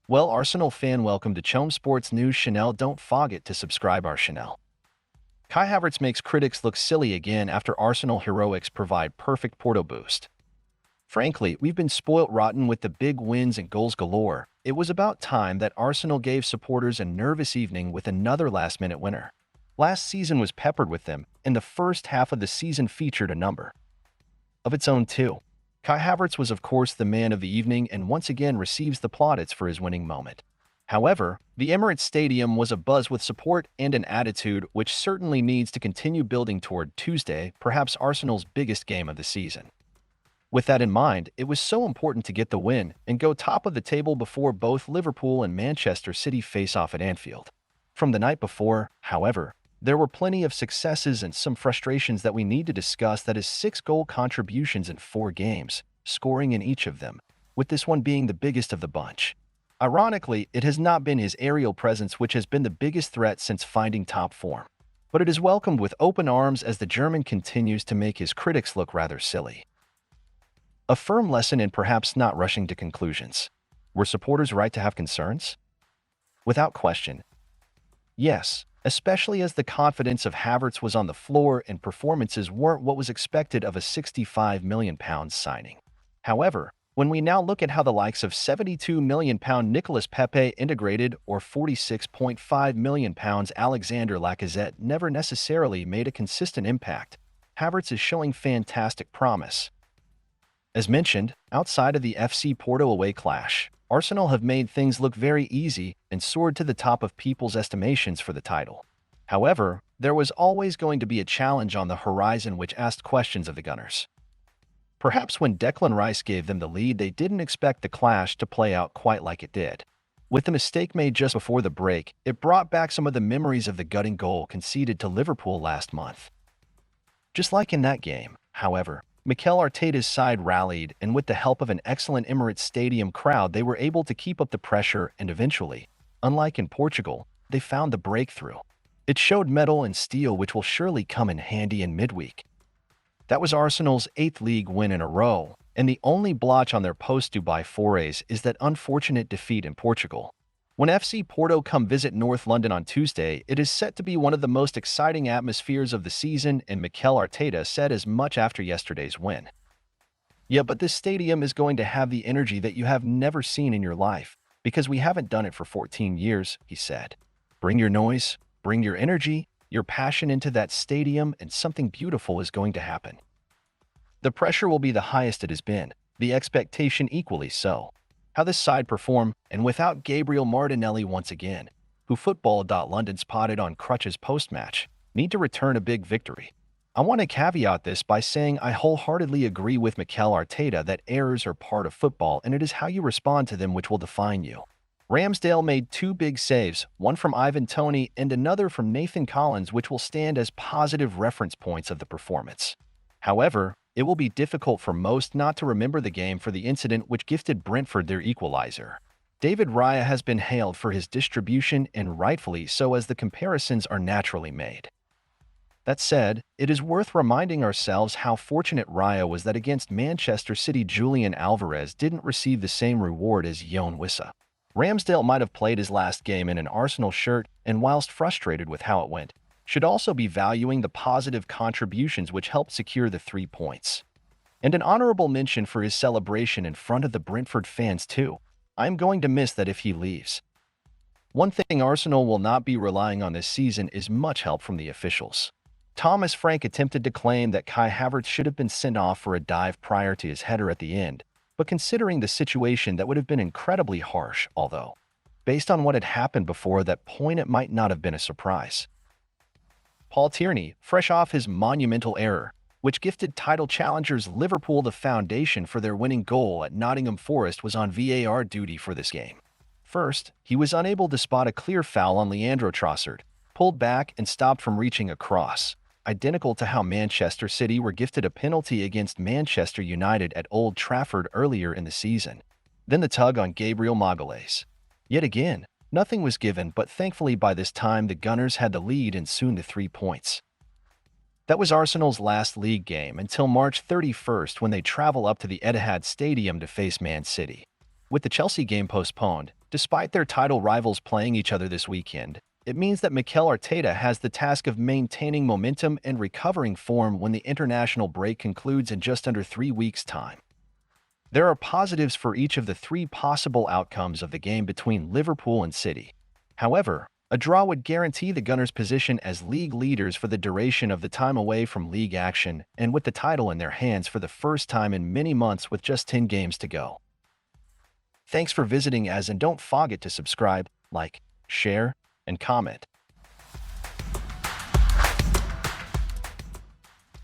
Well, Arsenal fan, welcome to Chom Sports News. Chanel, don't forget to subscribe our Chanel. Kai Havertz makes critics look silly again after Arsenal heroics provide perfect Porto boost. Frankly, we've been spoilt rotten with the big wins and goals galore. It was about time that Arsenal gave supporters a nervous evening with another last-minute winner. Last season was peppered with them, and the first half of the season featured a number of its own too. Kai Havertz was of course the man of the evening and once again receives the plaudits for his winning moment. However, the Emirates Stadium was abuzz with support and an attitude which certainly needs to continue building toward Tuesday, perhaps Arsenal's biggest game of the season. With that in mind, it was so important to get the win and go top of the table before both Liverpool and Manchester City face off at Anfield. From the night before, however, there were plenty of successes and some frustrations that we need to discuss. That is 6 goal contributions in 4 games, scoring in each of them, with this one being the biggest of the bunch. Ironically, it has not been his aerial presence which has been the biggest threat since finding top form. But it is welcomed with open arms as the German continues to make his critics look rather silly. A firm lesson in perhaps not rushing to conclusions. Were supporters right to have concerns? Without question. Yes, especially as the confidence of Havertz was on the floor and performances weren't what was expected of a £65 million signing. However, when we now look at how the likes of £72 million Nicolas Pepe integrated or £46.5 million Alexander Lacazette never necessarily made a consistent impact, Havertz is showing fantastic promise. As mentioned, outside of the FC Porto away clash, Arsenal have made things look very easy and soared to the top of people's estimations for the title. However, there was always going to be a challenge on the horizon which asked questions of the Gunners. Perhaps when Declan Rice gave them the lead, they didn't expect the clash to play out quite like it did. With the mistake made just before the break, it brought back some of the memories of the gutting goal conceded to Liverpool last month. Just like in that game, however, Mikel Arteta's side rallied, and with the help of an excellent Emirates Stadium crowd, they were able to keep up the pressure and eventually, unlike in Portugal, they found the breakthrough. It showed mettle and steel which will surely come in handy in midweek. That was Arsenal's 8th league win in a row, and the only blotch on their post-Dubai forays is that unfortunate defeat in Portugal. When FC Porto come visit North London on Tuesday, it is set to be one of the most exciting atmospheres of the season, and Mikel Arteta said as much after yesterday's win. Yeah, but this stadium is going to have the energy that you have never seen in your life, because we haven't done it for 14 years, he said. Bring your noise, bring your energy, your passion into that stadium, and something beautiful is going to happen. The pressure will be the highest it has been, the expectation equally so. How this side perform, and without Gabriel Martinelli once again, who Football.London spotted on crutches post-match, need to return a big victory. I want to caveat this by saying I wholeheartedly agree with Mikel Arteta that errors are part of football and it is how you respond to them which will define you. Ramsdale made 2 big saves, one from Ivan Toney and another from Nathan Collins, which will stand as positive reference points of the performance. However, it will be difficult for most not to remember the game for the incident which gifted Brentford their equalizer. David Raya has been hailed for his distribution, and rightfully so, as the comparisons are naturally made. That said, it is worth reminding ourselves how fortunate Raya was that against Manchester City Julian Alvarez didn't receive the same reward as Yoane Wissa. Ramsdale might have played his last game in an Arsenal shirt, and whilst frustrated with how it went, should also be valuing the positive contributions which helped secure the 3 points. And an honorable mention for his celebration in front of the Brentford fans too. I'm going to miss that if he leaves. One thing Arsenal will not be relying on this season is much help from the officials. Thomas Frank attempted to claim that Kai Havertz should have been sent off for a dive prior to his header at the end, but considering the situation, that would have been incredibly harsh, although, based on what had happened before that point, it might not have been a surprise. Paul Tierney, fresh off his monumental error, which gifted title challengers Liverpool the foundation for their winning goal at Nottingham Forest, was on VAR duty for this game. First, he was unable to spot a clear foul on Leandro Trossard, pulled back and stopped from reaching a cross, identical to how Manchester City were gifted a penalty against Manchester United at Old Trafford earlier in the season. Then the tug on Gabriel Magalhaes. Yet again, nothing was given, but thankfully by this time the Gunners had the lead and soon the 3 points. That was Arsenal's last league game until March 31st, when they travel up to the Etihad Stadium to face Man City. With the Chelsea game postponed, despite their title rivals playing each other this weekend, it means that Mikel Arteta has the task of maintaining momentum and recovering form when the international break concludes in just under 3 weeks' time. There are positives for each of the three possible outcomes of the game between Liverpool and City. However, a draw would guarantee the Gunners' position as league leaders for the duration of the time away from league action and with the title in their hands for the first time in many months with just 10 games to go. Thanks for visiting us and don't forget to subscribe, like, share, and comment.